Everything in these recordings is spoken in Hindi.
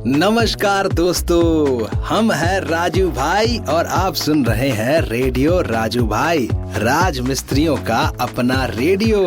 नमस्कार दोस्तों, हम हैं राजू भाई और आप सुन रहे हैं रेडियो राजू भाई, राज मिस्त्रियों का अपना रेडियो।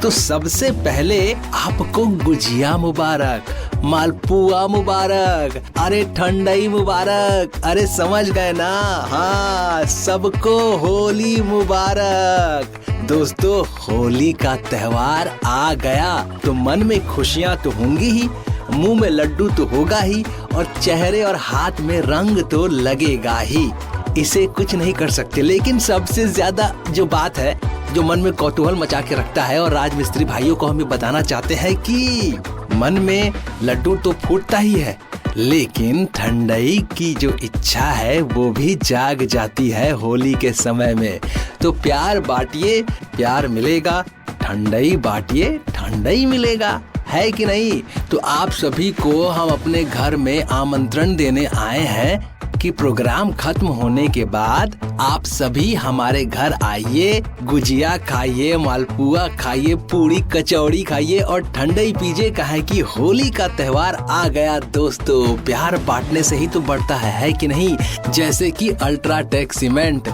तो सबसे पहले आपको गुजिया मुबारक, मालपुआ मुबारक, अरे ठंडई मुबारक, अरे समझ गए ना। हाँ, सबको होली मुबारक। दोस्तों, होली का त्योहार आ गया तो मन में खुशियां तो होंगी ही, मुंह में लड्डू तो होगा ही और चेहरे और हाथ में रंग तो लगेगा ही। इसे कुछ नहीं कर सकते, लेकिन सबसे ज्यादा जो बात है जो मन में कौतूहल मचा के रखता है और राजमिस्त्री भाइयों को हम ये बताना चाहते हैं कि मन में लड्डू तो फूटता ही है, लेकिन ठंडई की जो इच्छा है वो भी जाग जाती है होली के समय में। तो प्यार बांटिए, प्यार मिलेगा, ठंडई बांटिए, ठंडई मिलेगा, है कि नहीं। तो आप सभी को हम अपने घर में आमंत्रण देने आए हैं कि प्रोग्राम खत्म होने के बाद आप सभी हमारे घर आइए, गुजिया खाइए, मालपुआ खाइए, पूरी कचौड़ी खाइए और ठंडई पीजिए। कहे कि होली का त्योहार आ गया दोस्तों। प्यार बांटने से ही तो बढ़ता है कि नहीं। जैसे कि अल्ट्राटेक सीमेंट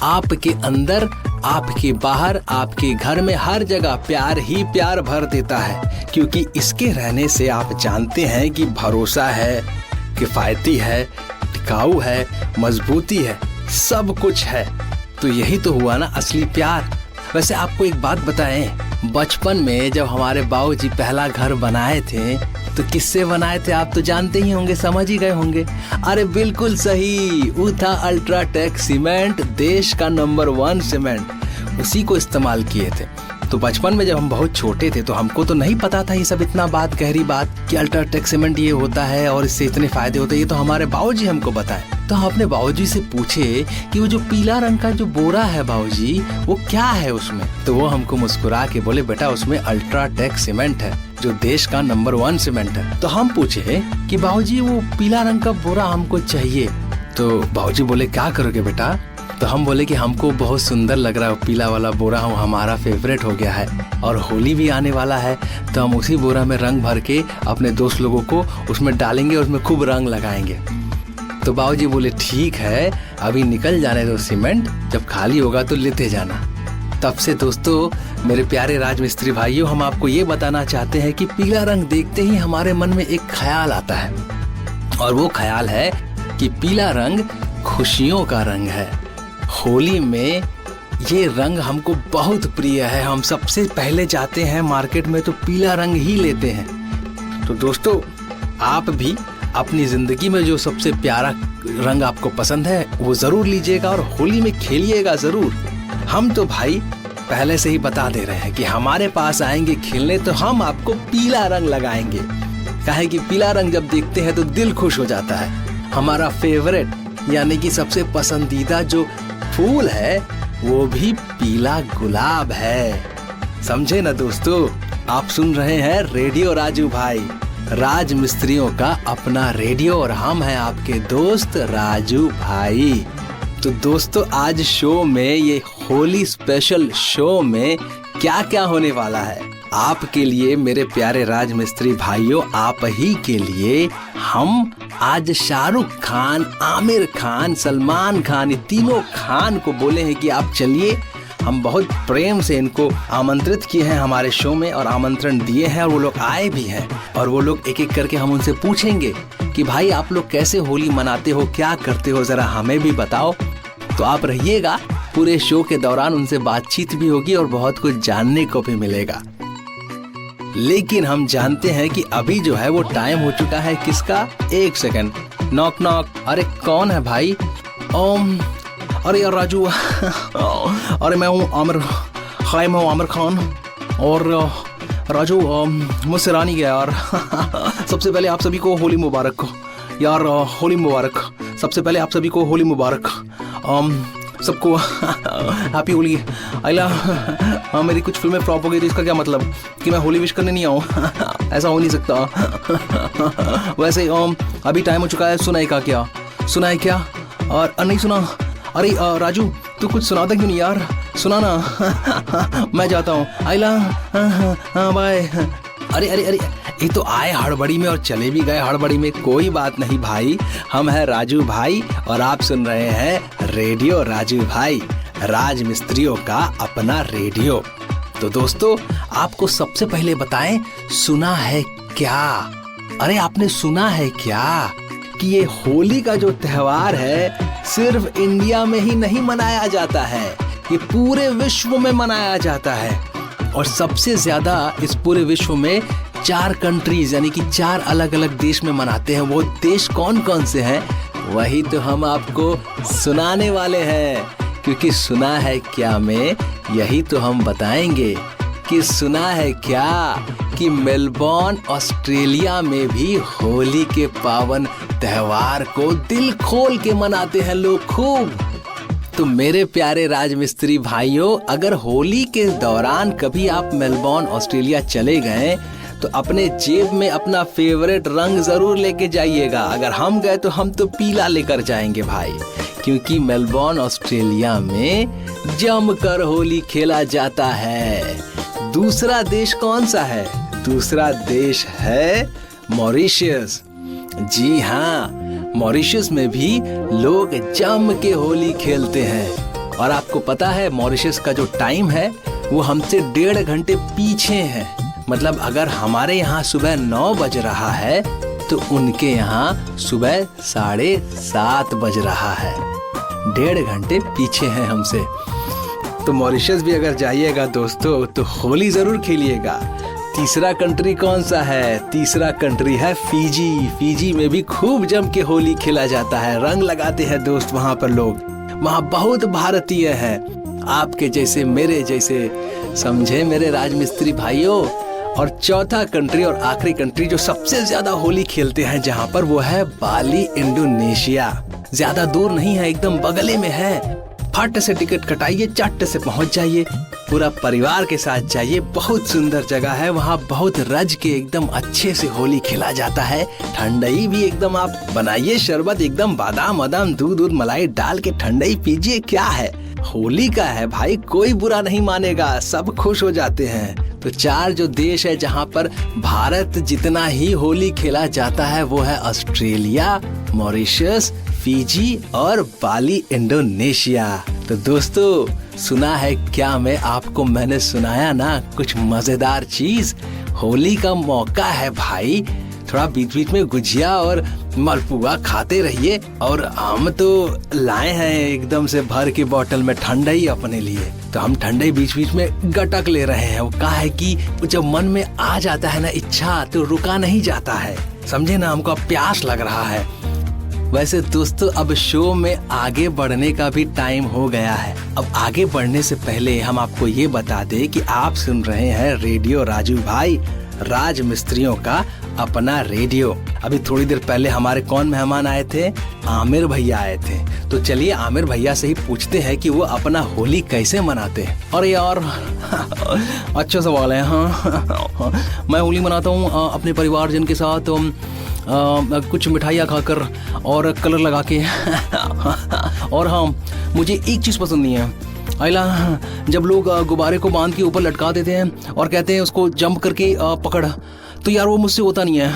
आपके अंदर, आपके बाहर, आपके घर में हर जगह प्यार ही प्यार भर देता है, क्योंकि इसके रहने से आप जानते हैं कि भरोसा है, किफायती है, टिकाऊ है, मजबूती है, सब कुछ है। तो यही तो हुआ ना असली प्यार। वैसे आपको एक बात बताएं, बचपन में जब हमारे बाबूजी पहला घर बनाए थे तो किससे बनाए थे आप तो जानते ही होंगे, समझ ही गए होंगे। अरे बिल्कुल सही, वो था अल्ट्राटेक सीमेंट, देश का नंबर 1 सीमेंट। उसी को इस्तेमाल किए थे। तो बचपन में जब हम बहुत छोटे थे तो हमको तो नहीं पता था ये सब, इतना बात गहरी बात कि अल्ट्राटेक सीमेंट ये होता है और इससे इतने फायदे होते हैं। ये तो हमारे बाबूजी हमको बताए। तो हम अपने बाबूजी से पूछे कि वो जो पीला रंग का जो बोरा है बाबूजी, वो क्या है उसमें। तो वो हमको मुस्कुरा के बोले, बेटा उसमें अल्ट्राटेक सीमेंट है जो देश का नंबर 1 सीमेंट है। तो हम पूछे कि बाबूजी वो पीला रंग का बोरा हमको चाहिए। तो बाबूजी बोले, क्या करोगे बेटा। तो हम बोले कि हमको बहुत सुंदर लग रहा है पीला वाला बोरा, हमारा फेवरेट हो गया है और होली भी आने वाला है, तो हम उसी बोरा में रंग भर के अपने दोस्त लोगों को उसमें डालेंगे और उसमें खूब रंग लगाएंगे। तो बाबूजी बोले, ठीक है, अभी निकल जाने दो सीमेंट, जब खाली होगा तो लेते जाना। तब से दोस्तों, मेरे प्यारे राजमिस्त्री भाइयों, हम आपको ये बताना चाहते हैं कि पीला रंग देखते ही हमारे मन में एक ख्याल आता है, और वो ख्याल है कि पीला रंग खुशियों का रंग है। होली में ये रंग हमको बहुत प्रिय है। हम सबसे पहले जाते हैं मार्केट में तो पीला रंग ही लेते हैं। तो दोस्तों, आप भी अपनी जिंदगी में जो सबसे प्यारा रंग आपको पसंद है वो जरूर लीजिएगा और होली में खेलिएगा जरूर। हम तो भाई पहले से ही बता दे रहे हैं कि हमारे पास आएंगे खेलने तो हम आपको पीला रंग लगाएंगे। काहे कि पीला रंग जब देखते हैं तो दिल खुश हो जाता है। हमारा फेवरेट यानी कि सबसे पसंदीदा जो फूल है वो भी पीला गुलाब है। समझे ना दोस्तों। आप सुन रहे हैं रेडियो राजू भाई, राज मिस्त्रियों का अपना रेडियो, और हम हैं आपके दोस्त राजू भाई। तो दोस्तों, आज शो में, ये होली स्पेशल शो में क्या क्या होने वाला है आपके लिए मेरे प्यारे राज मिस्त्री भाइयों, आप ही के लिए हम आज शाहरुख खान, आमिर खान, सलमान खान, ये तीनों खान को बोले हैं कि आप चलिए। हम बहुत प्रेम से इनको आमंत्रित किए हैं हमारे शो में और आमंत्रण दिए हैं और वो लोग आए भी हैं। और वो लोग एक एक करके हम उनसे पूछेंगे कि भाई आप लोग कैसे होली मनाते हो, क्या करते हो, जरा हमें भी बताओ। तो आप रहिएगा, पूरे शो के दौरान उनसे बातचीत भी होगी और बहुत कुछ जानने को भी मिलेगा। लेकिन हम जानते हैं कि अभी जो है वो टाइम हो चुका है किसका। एक सेकंड, नॉक नॉक। अरे कौन है भाई। अरे यार राजू अरे मैं हूँ आमिर, हाय मैं हूँ आमिर खान। और राजू मुझसे रानी गया यार सबसे पहले आप सभी को होली मुबारक यार, होली मुबारक। सबसे पहले आप सभी को होली मुबारक, सबको हैप्पी होली। अला मेरी कुछ फिल्में फ्लॉप हो गई थी, इसका क्या मतलब कि मैं होली विश करने नहीं आऊँ ऐसा हो नहीं सकता। वैसे अभी टाइम हो चुका है, सुनाई का क्या, सुनाई क्या और नहीं सुना। अरे राजू तू कुछ सुनाता क्यों नहीं यार, सुना ना मैं जाता हूँ। आइला बाय। अरे अरे अरे ये तो आए हड़बड़ी में और चले भी गए हड़बड़ी में। कोई बात नहीं भाई, हम हैं राजू भाई और आप सुन रहे हैं रेडियो राजू भाई, राज मिस्त्रियों का अपना रेडियो। तो दोस्तों, आपको सबसे पहले बताएं, सुना है क्या? अरे आपने सुना है क्या कि ये होली का जो त्योहार है सिर्फ इंडिया में ही नहीं मनाया जाता है, ये पूरे विश्व में मनाया जाता है। और सबसे ज्यादा इस पूरे विश्व में 4 कंट्रीज यानी कि 4 अलग अलग देश में मनाते हैं। वो देश कौन कौन से हैं वही तो हम आपको सुनाने वाले हैं, क्योंकि सुना है क्या में यही तो हम बताएंगे कि सुना है क्या कि मेलबर्न ऑस्ट्रेलिया में भी होली के पावन त्योहार को दिल खोल के मनाते हैं लोग खूब। तो मेरे प्यारे राजमिस्त्री भाइयों, अगर होली के दौरान कभी आप मेलबर्न ऑस्ट्रेलिया चले गए तो अपने जेब में अपना फेवरेट रंग जरूर लेके जाइएगा। अगर हम गए तो हम तो पीला लेकर जाएंगे भाई, क्योंकि मेलबर्न ऑस्ट्रेलिया में जमकर होली खेला जाता है। दूसरा देश कौन सा है? दूसरा देश है मॉरिशस। जी हाँ, मॉरिशस में भी लोग जम के होली खेलते हैं। और आपको पता है मॉरिशस का जो टाइम है वो हमसे 1.5 घंटे पीछे है। मतलब अगर हमारे यहाँ सुबह 9 बज रहा है तो उनके यहाँ सुबह 7:30 बज रहा है। 1.5 घंटे पीछे हैं हमसे। तो मॉरिशस भी अगर जाइएगा दोस्तों तो होली जरूर खेलिएगा। तीसरा कंट्री कौन सा है? तीसरा कंट्री है फिजी। फिजी में भी खूब जम के होली खेला जाता है, रंग लगाते हैं दोस्त वहाँ पर लोग। वहाँ बहुत भारतीय हैं, आपके जैसे मेरे जैसे, समझे मेरे राजमिस्त्री भाइयों। और चौथा कंट्री और आखिरी कंट्री जो सबसे ज्यादा होली खेलते हैं जहाँ पर, वो है बाली, इंडोनेशिया। ज्यादा दूर नहीं है, एकदम बगले में है। फट से टिकट कटाइए, चट से पहुंच जाइए, पूरा परिवार के साथ जाइए। बहुत सुंदर जगह है, वहाँ बहुत रज के एकदम अच्छे से होली खेला जाता है। ठंडई भी एकदम आप बनाइए, शरबत एकदम बादाम वादाम दूध मलाई डाल के ठंडई पीजिए। क्या है, होली का है भाई, कोई बुरा नहीं मानेगा, सब खुश हो जाते हैं। तो 4 जो देश है जहाँ पर भारत जितना ही होली खेला जाता है वो है ऑस्ट्रेलिया, मॉरिशस, फिजी और बाली, इंडोनेशिया। तो दोस्तों, सुना है क्या में आपको मैंने सुनाया ना कुछ मजेदार चीज। होली का मौका है भाई, थोड़ा बीच बीच में गुजिया और मालपुआ खाते रहिए। और हम तो लाए हैं एकदम से भर के बोतल में ठंडाई अपने लिए, तो हम ठंडाई बीच बीच में गटक ले रहे हैं। वो कहा है कि जब मन में आ जाता है ना इच्छा तो रुका नहीं जाता है, समझे ना, हमको अब प्यास लग रहा है। वैसे दोस्तों, अब शो में आगे बढ़ने का भी टाइम हो गया है। अब आगे बढ़ने से पहले हम आपको ये बता दें कि आप सुन रहे हैं रेडियो राजू भाई, राज मिस्त्रियों का अपना रेडियो। अभी थोड़ी देर पहले हमारे कौन मेहमान आए थे? आमिर भैया आए थे। तो चलिए आमिर भैया से ही पूछते हैं कि वो अपना होली कैसे मनाते हैं। और यार अच्छा सवाल है। हाँ, मैं होली मनाता हूँ अपने परिवारजन के साथ, कुछ मिठाइयाँ खाकर और कलर लगा के। और हाँ, मुझे एक चीज़ पसंद नहीं है, आइला, जब लोग गुब्बारे को बांध के ऊपर लटका देते हैं और कहते हैं उसको जंप करके पकड़, तो यार वो मुझसे होता नहीं है।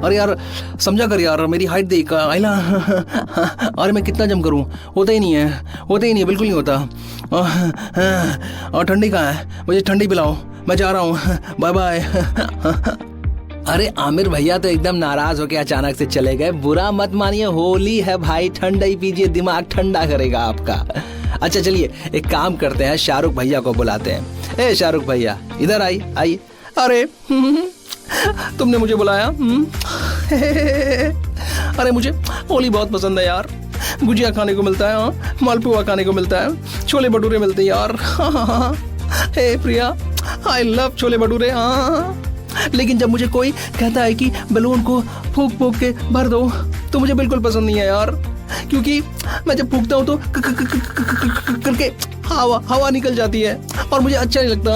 अरे यार समझा कर यार, मेरी हाइट देख आइला। अरे मैं कितना जंप करूं, होता ही नहीं है, होता ही नहीं है, बिल्कुल नहीं होता। और ठंडी कहाँ है? मुझे ठंडी पिलाओ, मैं जा रहा हूँ, बाय बाय। अरे आमिर भैया तो एकदम नाराज होके अचानक से चले गए। बुरा मत मानिए, होली है भाई, ठंडा ही पीजिए, दिमाग ठंडा करेगा आपका। अच्छा चलिए एक काम करते हैं, शाहरुख भैया को बुलाते हैं। ए शाहरुख भैया इधर आइए। अरे तुमने मुझे बुलाया? अरे मुझे होली बहुत पसंद है यार, गुजिया खाने को मिलता है, मालपुआ खाने को मिलता है, छोले भटूरे मिलते हैं यार। हे प्रिया, आई लव छोले भटूरे। लेकिन जब मुझे कोई कहता है कि बलून को फूंक फूंक के भर दो तो मुझे बिल्कुल पसंद नहीं है यार, क्योंकि मैं जब फूंकता हूँ तो करके हवा निकल जाती है और मुझे अच्छा नहीं लगता।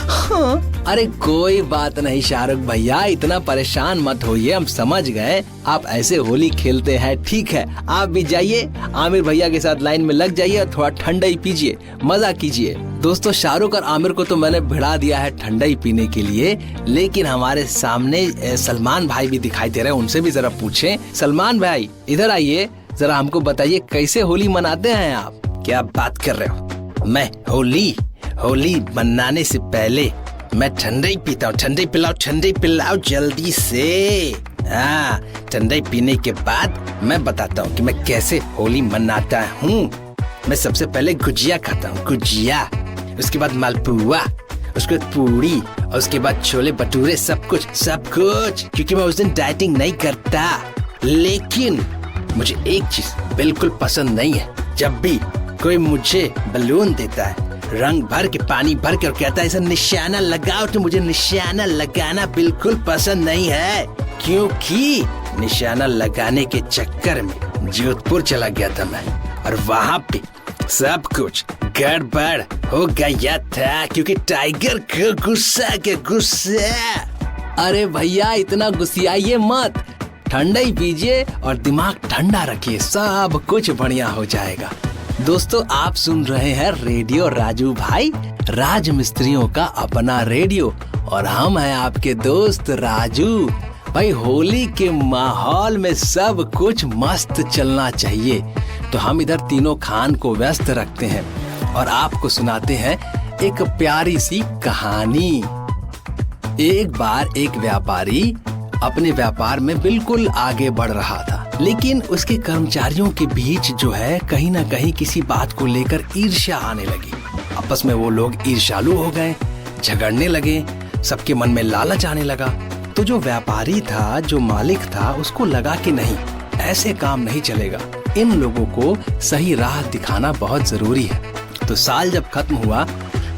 हाँ, अरे कोई बात नहीं शाहरुख भैया, इतना परेशान मत होइए, हम समझ गए आप ऐसे होली खेलते हैं। ठीक है, आप भी जाइए, आमिर भैया के साथ लाइन में लग जाइए और थोड़ा ठंडाई पीजिए, मजा कीजिए। दोस्तों, शाहरुख और आमिर को तो मैंने भिड़ा दिया है ठंडाई पीने के लिए, लेकिन हमारे सामने सलमान भाई भी दिखाई दे रहे हैं, उनसे भी जरा पूछें। सलमान भाई इधर आइए, जरा हमको बताइए कैसे होली मनाते हैं आप? क्या बात कर रहे हो? मैं होली मनाने से पहले मैं ठंडाई पीता हूँ। ठंडाई पिलाओ जल्दी से। हाँ, ठंडाई पीने के बाद मैं बताता हूँ कि मैं कैसे होली मनाता हूँ। मैं सबसे पहले गुजिया खाता हूँ, गुजिया, उसके बाद मालपुआ, उसके बाद पूरी, और उसके बाद छोले भटूरे, सब कुछ, क्योंकि मैं उस दिन डाइटिंग नहीं करता। लेकिन मुझे एक चीज बिल्कुल पसंद नहीं है, जब भी कोई मुझे बलून देता है रंग भर के, पानी भर के, और कहता है ऐसा निशाना लगाओ, तो मुझे निशाना लगाना बिल्कुल पसंद नहीं है। क्योंकि निशाना लगाने के चक्कर में जोधपुर चला गया था मैं, और वहाँ पे सब कुछ गड़बड़ हो गया था, क्योंकि टाइगर को गुस्सा। अरे भैया इतना गुस्साइए मत, ठंडाई पीजिए और दिमाग ठंडा रखिए, सब कुछ बढ़िया हो जाएगा। दोस्तों, आप सुन रहे हैं रेडियो राजू भाई, राज मिस्त्रियों का अपना रेडियो, और हम हैं आपके दोस्त राजू भाई। होली के माहौल में सब कुछ मस्त चलना चाहिए, तो हम इधर तीनों खान को व्यस्त रखते हैं और आपको सुनाते हैं एक प्यारी सी कहानी। एक बार एक व्यापारी अपने व्यापार में बिल्कुल आगे बढ़ रहा था, लेकिन उसके कर्मचारियों के बीच जो है कहीं ना कहीं किसी बात को लेकर ईर्ष्या आने लगी। आपस में वो लोग ईर्ष्यालु हो गए, झगड़ने लगे, सबके मन में लालच आने लगा। तो जो व्यापारी था, जो मालिक था, उसको लगा कि नहीं, ऐसे काम नहीं चलेगा, इन लोगों को सही राह दिखाना बहुत जरूरी है। तो साल जब खत्म हुआ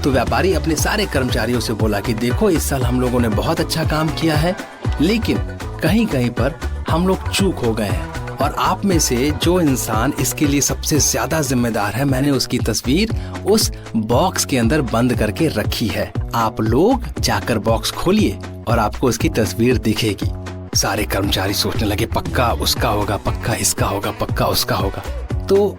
तो व्यापारी अपने सारे कर्मचारियों से बोला कि देखो, इस साल हम लोगों ने बहुत अच्छा काम किया है, लेकिन कहीं कहीं पर हम लोग चूक हो गए हैं, और आप में से जो इंसान इसके लिए सबसे ज्यादा जिम्मेदार है, मैंने उसकी तस्वीर उस बॉक्स के अंदर बंद करके रखी है। आप लोग जाकर बॉक्स खोलिए और आपको उसकी तस्वीर दिखेगी। सारे कर्मचारी सोचने लगे, पक्का उसका होगा, पक्का इसका होगा, पक्का उसका होगा। तो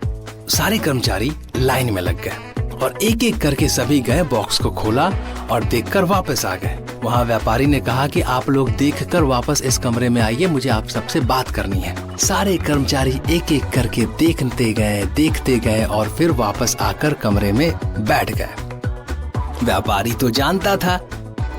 सारे कर्मचारी लाइन में लग गए और एक एक करके सभी गए, बॉक्स को खोला और देखकर वापस आ गए। वहाँ व्यापारी ने कहा कि आप लोग देखकर वापस इस कमरे में आइए, मुझे आप सबसे बात करनी है। सारे कर्मचारी एक एक करके देखते गए और फिर वापस आकर कमरे में बैठ गए। व्यापारी तो जानता था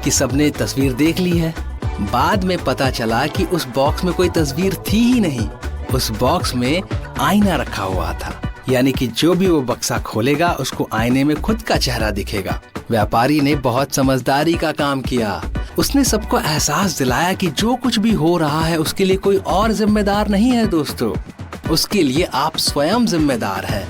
कि सबने तस्वीर देख ली है। बाद में पता चला कि उस बॉक्स में कोई तस्वीर थी ही नहीं, उस बॉक्स में आईना रखा हुआ था, यानी कि जो भी वो बक्सा खोलेगा उसको आईने में खुद का चेहरा दिखेगा। व्यापारी ने बहुत समझदारी का काम किया, उसने सबको एहसास दिलाया कि जो कुछ भी हो रहा है उसके लिए कोई और जिम्मेदार नहीं है दोस्तों, उसके लिए आप स्वयं जिम्मेदार हैं।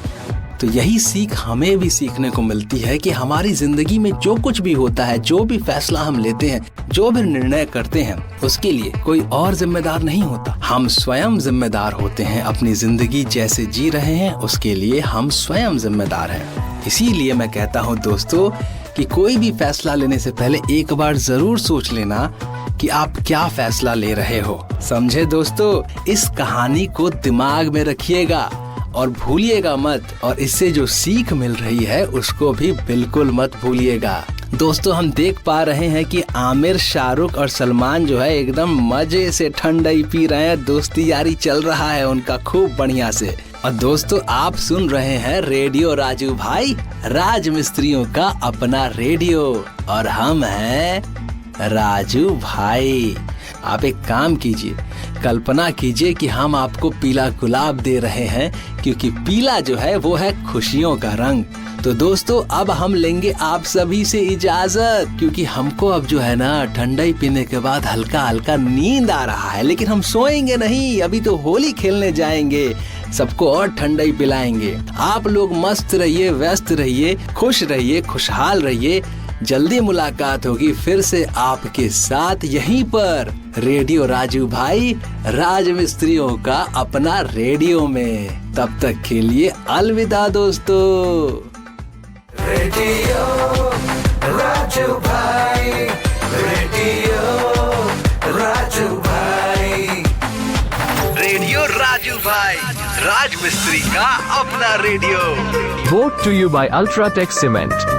तो यही सीख हमें भी सीखने को मिलती है कि हमारी जिंदगी में जो कुछ भी होता है, जो भी फैसला हम लेते हैं, जो भी निर्णय करते हैं, उसके लिए कोई और जिम्मेदार नहीं होता, हम स्वयं जिम्मेदार होते हैं। अपनी जिंदगी जैसे जी रहे हैं उसके लिए हम स्वयं जिम्मेदार हैं। इसीलिए मैं कहता हूँ दोस्तों कि कोई भी फैसला लेने से पहले एक बार जरूर सोच लेना कि आप क्या फैसला ले रहे हो। समझे दोस्तों? इस कहानी को दिमाग में रखिएगा और भूलिएगा मत, और इससे जो सीख मिल रही है उसको भी बिल्कुल मत भूलिएगा। दोस्तों, हम देख पा रहे हैं कि आमिर, शाहरुख और सलमान जो है एकदम मजे से ठंडाई पी रहे हैं, दोस्ती यारी चल रहा है उनका खूब बढ़िया से। और दोस्तों, आप सुन रहे हैं रेडियो राजू भाई, राज मिस्त्रियों का अपना रेडियो, और हम हैं राजू भाई। आप एक काम कीजिए, कल्पना कीजिए कि हम आपको पीला गुलाब दे रहे हैं, क्योंकि पीला जो है वो है खुशियों का रंग। तो दोस्तों, अब हम लेंगे आप सभी से इजाजत, क्योंकि हमको अब जो है ना ठंडाई पीने के बाद हल्का हल्का नींद आ रहा है, लेकिन हम सोएंगे नहीं, अभी तो होली खेलने जाएंगे, सबको और ठंडाई पिलाएंगे। आप लोग मस्त रहिए, व्यस्त रहिए, खुश रहिए, खुशहाल रहिए। जल्दी मुलाकात होगी फिर से आपके साथ यहीं पर रेडियो राजू भाई, राज मिस्त्रियों का अपना रेडियो में। तब तक के लिए अलविदा दोस्तों। रेडियो राजू भाई। रेडियो राजू भाई, रेडियो राजू भाई, राज मिस्त्री का अपना radio. Brought to you by Ultratech Cement.